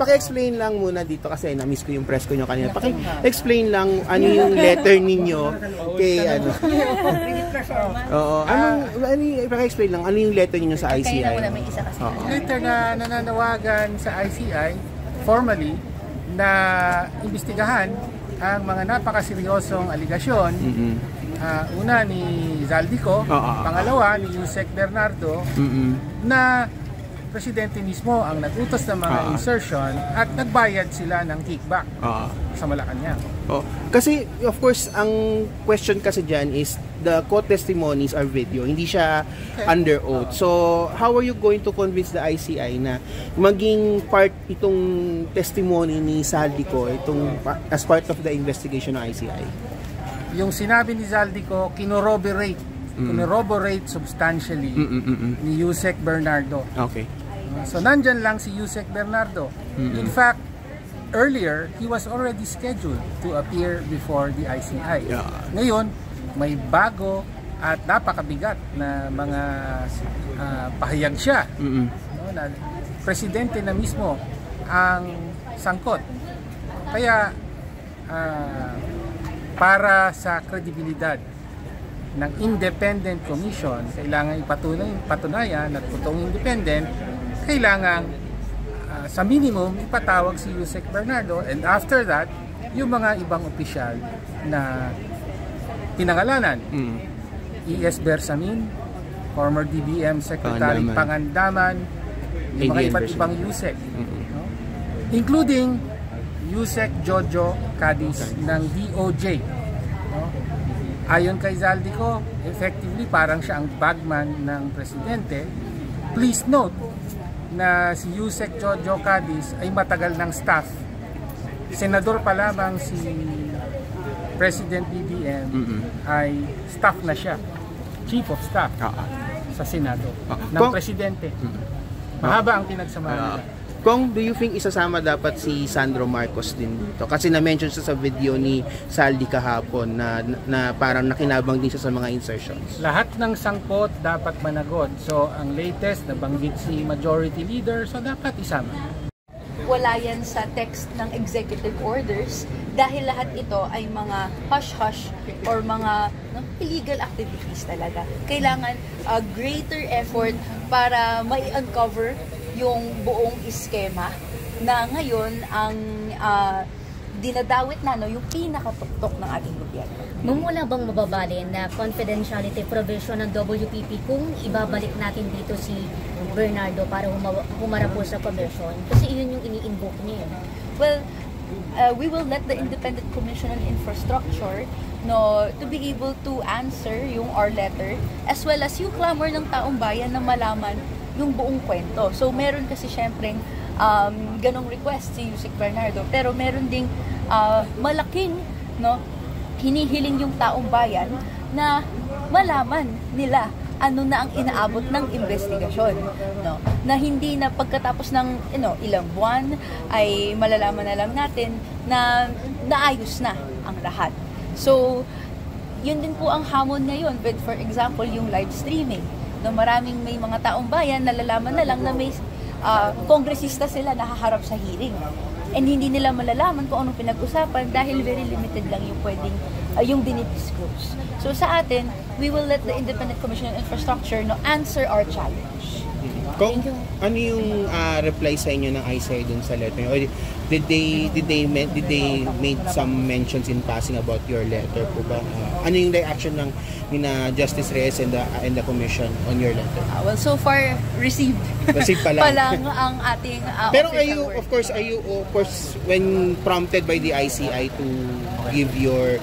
paki-explain lang muna dito kasi na-miss ko yung press ko nyo kanina. Paki-explain lang ano yung letter ninyo kay ano. Oo, paki-explain lang ano yung letter ninyo sa ICI. Letter na nananawagan sa ICI formally na imbestigahan ang mga napakaseryosong aligasyon. Una ni Zaldico, pangalawa ni Yusek Bernardo, na presidente mismo ang nagutos ng mga insertion at nagbayad sila ng kickback sa Malacanang. Kasi of course ang question kasi dyan is the court testimonies are video, hindi siya under oath. So how are you going to convince the ICI na maging part itong testimony ni Zaldico itong as part of the investigation ng ICI? Yung sinabi ni Zaldico kinorroborate substantially ni Yusek Bernardo. Okay. So nandyan lang si Yusek Bernardo. In fact, earlier he was already scheduled to appear before the ICI. Ngayon, may bago at napakabigat na mga pahayag siya. Na presidente na mismo ang sangkot. Kaya para sa kredibilidad ng independent commission, kailangan ipatunayan at totoong independent, kailangan sa minimum ipatawag si Yusek Bernardo, and after that yung mga ibang opisyal na pinangalanan. E.S. Bersamin, former DBM Secretary Pangandaman, yung mga iba't ibang Yusek, including Yusek Jojo Cadiz ng DOJ. Ayon kay Zaldico, effectively parang siya ang bagman ng presidente. Please note na si Yusek Jojo Cadiz ay matagal ng staff. Senador pa lamang si President BBM ay staff na siya. Chief of Staff sa Senado ng presidente. Mahaba ang pinagsamahan. Kung do you think isasama dapat si Sandro Marcos din dito? Kasi na-mention siya sa video ni Saldi kahapon na parang nakinabang din siya sa mga insertions. Lahat ng sangkot dapat managot. So ang latest nabanggit si Majority Leader, so dapat isama. Wala yan sa text ng executive orders dahil lahat ito ay mga hush-hush or mga illegal activities talaga. Kailangan greater effort para mai-uncover yung buong iskema na ngayon ang dinadawit na yung pinakatuktok ng ating gobyerno. Wala bang mababalin na confidentiality provision ng WPP kung ibabalik natin dito si Bernardo para humarap po sa commission? Kasi yun yung ini-invoke niya. Well, we will let the Independent Commission on Infrastructure to be able to answer yung our letter as well as yung clamor ng taong bayan na malaman yung buong kwento. So meron kasi syempreng ganong request si Yusek Bernardo, pero meron ding malaking hinihiling yung taong bayan na malaman nila ano na ang inaabot ng investigasyon, na hindi na pagkatapos ng ilang buwan ay malalaman na lang natin na naayos na ang lahat. So yun din po ang hamon ngayon with, for example, yung live streaming. Maraming may mga taong bayan nalalaman na lang na may kongresista sila nakaharap sa hearing. And hindi nila malalaman kung anong pinag-usapan dahil very limited lang yung pwedeng yung dinidisclose. So sa atin, we will let the Independent Commission on Infrastructure answer our challenge. Kung ano yung reply sa inyo ng ICI dun sa letter? Or did they made some mentions in passing about your letter po ba? Ano yung reaction ng Justice Reyes and the commission on your letter? Well, so far received. Received pa lang. Palang ang ating Pero are you of course when prompted by the ICI to give your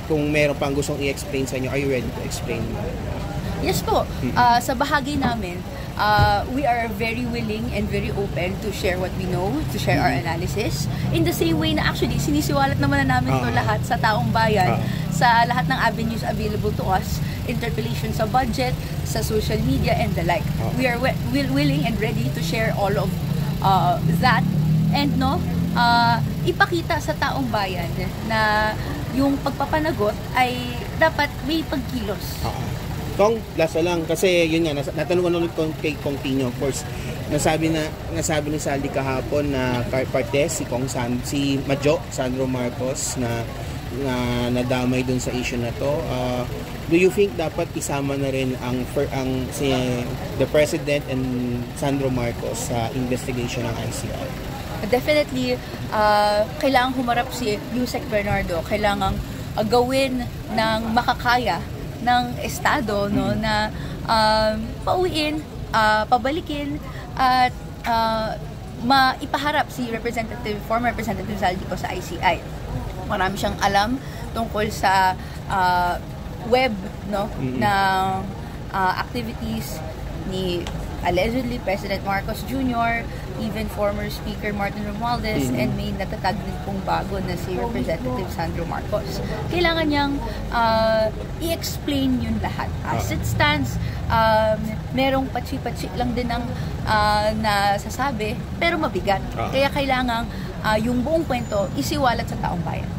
kung meron pang gustong i-explain sa inyo, are you ready to explain? Yes po. Sa bahagi namin, we are very willing and very open to share what we know, to share our analysis. In the same way na actually, sinisiwalat naman na namin ito lahat sa taong bayan, sa lahat ng avenues available to us, interpellation sa budget, sa social media, and the like. We are willing and ready to share all of that and ipakita sa taong bayan na yung pagpapanagot ay dapat may pagkilos. Kong, last lang, kasi yun nga, natanong ko ulit kay Kong Tino, of course, nasabi ni Saldi kahapon na parte si si Majo, Sandro Marcos, na nadamay dun sa issue na to. Do you think dapat isama na rin si the President and Sandro Marcos sa investigation ng ICI? Definitely, kailangang humarap si Yusek Bernardo, kailangang gawin ng makakaya ng Estado, no, na pauwiin, pabalikin at maipaharap si former Representative Zaldico sa ICI. Marami siyang alam tungkol sa web, no, ng activities ni allegedly President Marcos Jr., even former Speaker Martin Romualdez, and may natatag din pong bago na si Representative Sandro Marcos. Kailangan niyang i-explain yun lahat. As it stands, merong patsi-patsi lang din ang nasasabi, pero mabigat. Kaya kailangan yung buong kwento isiwalat sa taong bayan.